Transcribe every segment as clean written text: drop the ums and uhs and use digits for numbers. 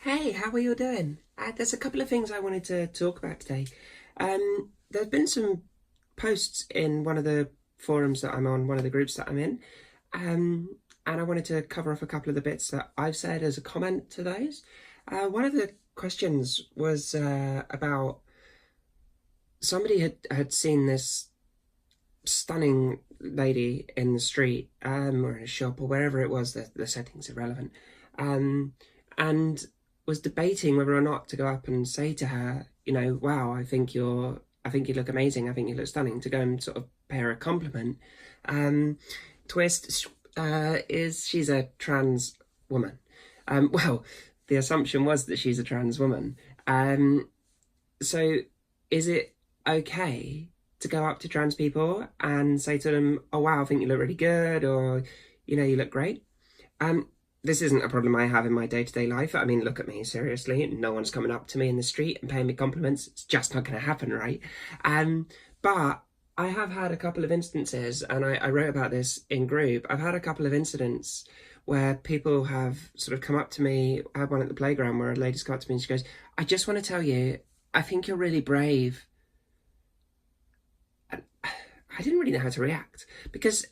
Hey, how are you doing? There's a couple of things I wanted to talk about today. There's been some posts in one of the forums that I'm on, one of the groups that I'm in, and I wanted to cover off a couple of the bits that I've said as a comment to those. One of the questions was about somebody had seen this stunning lady in the street or in a shop or wherever it was. The setting's irrelevant, and was debating whether or not to go up and say to her, wow, I think you look amazing, I think you look stunning, to go and sort of pay her a compliment. Twist is she's a trans woman. Well, the assumption was that she's a trans woman. So is it okay to go up to trans people and say to them, oh wow, I think you look really good, or you look great? This isn't a problem I have in my day-to-day life. I mean, look at me, seriously. No one's coming up to me in the street and paying me compliments. It's just not going to happen, right? But I have had a couple of instances, and I wrote about this in group. I've had a couple of incidents where people have sort of come up to me. I had one at the playground where a lady's come up to me and she goes, I just want to tell you, I think you're really brave. And I didn't really know how to react, because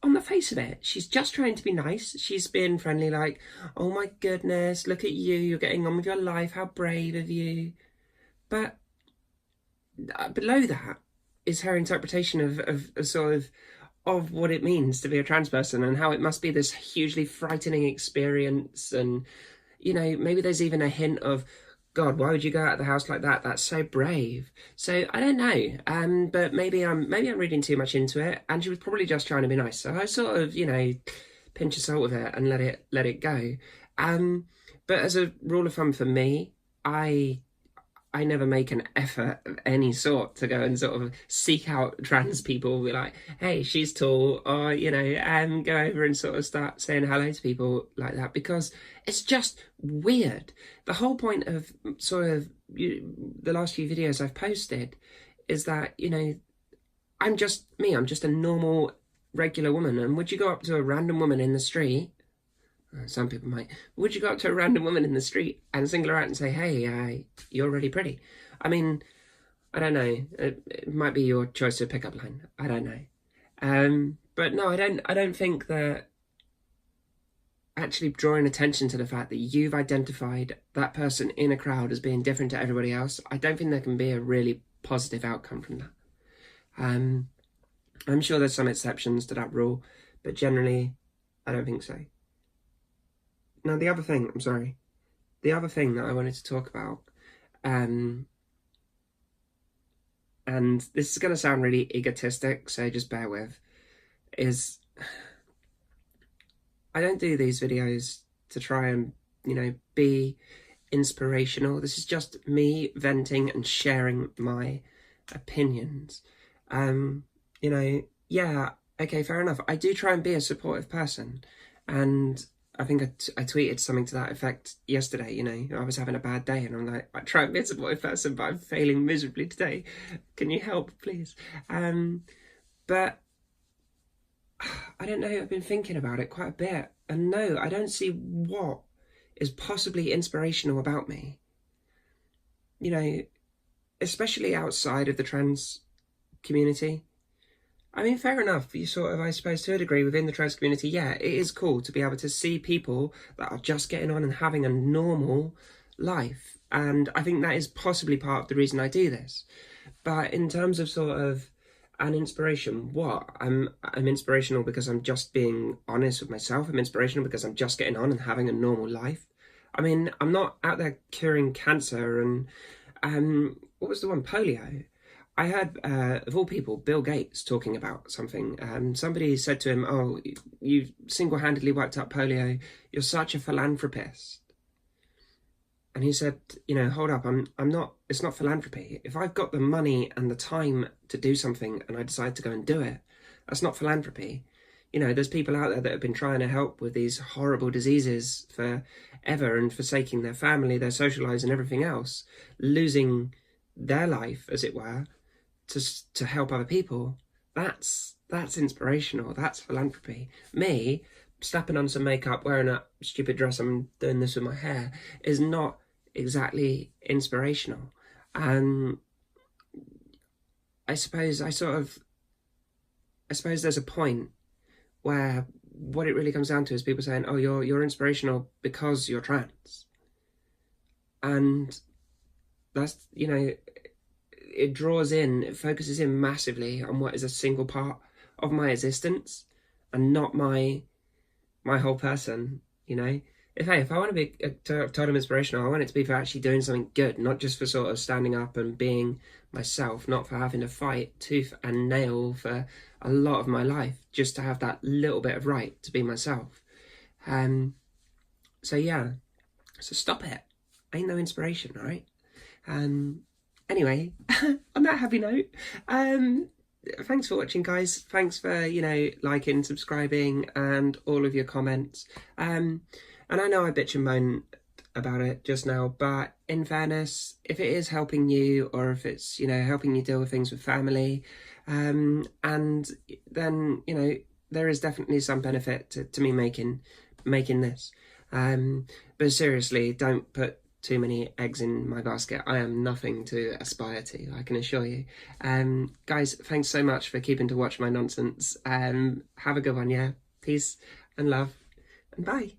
on the face of it, she's just trying to be nice. She's being friendly, like, oh my goodness, look at you, you're getting on with your life, how brave of you. But below that is her interpretation of sort of what it means to be a trans person, and how it must be this hugely frightening experience. And maybe there's even a hint of, God, why would you go out of the house like that? That's so brave. So I don't know. But maybe I'm reading too much into it, and she was probably just trying to be nice. So I sort of, pinch of salt with it and let it go. But as a rule of thumb for me, I never make an effort of any sort to go and sort of seek out trans people, be like, hey, she's tall, or, go over and sort of start saying hello to people like that, because it's just weird. The whole point of sort of the last few videos I've posted is that, I'm just me, I'm just a normal, regular woman. And would you go up to a random woman in the street? Some people might. Would you go up to a random woman in the street and single her out and say, hey, you're really pretty? I mean, I don't know. It might be your choice of pickup line. I don't know. But no, I don't think that actually drawing attention to the fact that you've identified that person in a crowd as being different to everybody else, I don't think there can be a really positive outcome from that. I'm sure there's some exceptions to that rule, but generally, I don't think so. Now, the other thing that I wanted to talk about, and this is going to sound really egotistic, so just bear with, is I don't do these videos to try and, be inspirational. This is just me venting and sharing my opinions. Yeah, okay, fair enough. I do try and be a supportive person, and I think I tweeted something to that effect yesterday. I was having a bad day and I'm like, I try and be a supportive person, but I'm failing miserably today. Can you help, please? But I don't know, I've been thinking about it quite a bit, and no, I don't see what is possibly inspirational about me. Especially outside of the trans community. I mean, fair enough, you sort of, I suppose, to a degree within the trans community, yeah, it is cool to be able to see people that are just getting on and having a normal life. And I think that is possibly part of the reason I do this. But in terms of sort of an inspiration, what? I'm inspirational because I'm just being honest with myself. I'm inspirational because I'm just getting on and having a normal life. I mean, I'm not out there curing cancer and, what was the one? Polio. I heard, of all people, Bill Gates talking about something. Somebody said to him, oh, you single-handedly wiped out polio. You're such a philanthropist. And he said, hold up, I'm not, it's not philanthropy. If I've got the money and the time to do something and I decide to go and do it, that's not philanthropy. There's people out there that have been trying to help with these horrible diseases forever and forsaking their family, their social lives and everything else, losing their life, as it were, to help other people. that's inspirational. That's philanthropy. Me slapping on some makeup, wearing a stupid dress, I'm doing this with my hair, is not exactly inspirational. And I suppose there's a point where what it really comes down to is people saying, "Oh, you're inspirational because you're trans," and that's, it focuses in massively on what is a single part of my existence and not my whole person. If I want to be total inspirational, I want it to be for actually doing something good, not just for sort of standing up and being myself, not for having to fight tooth and nail for a lot of my life just to have that little bit of right to be myself. So yeah, so stop it. Ain't no inspiration, right? Anyway, on that happy note, thanks for watching, guys. Thanks for, liking, subscribing, and all of your comments. And I know I bitch and moan about it just now, but in fairness, if it is helping you, or if it's, helping you deal with things with family, and then, there is definitely some benefit to me making this. But seriously, don't put too many eggs in my basket. I am nothing to aspire to, I can assure you. Guys, thanks so much for keeping to watch my nonsense. Have a good one, yeah? Peace and love, and bye.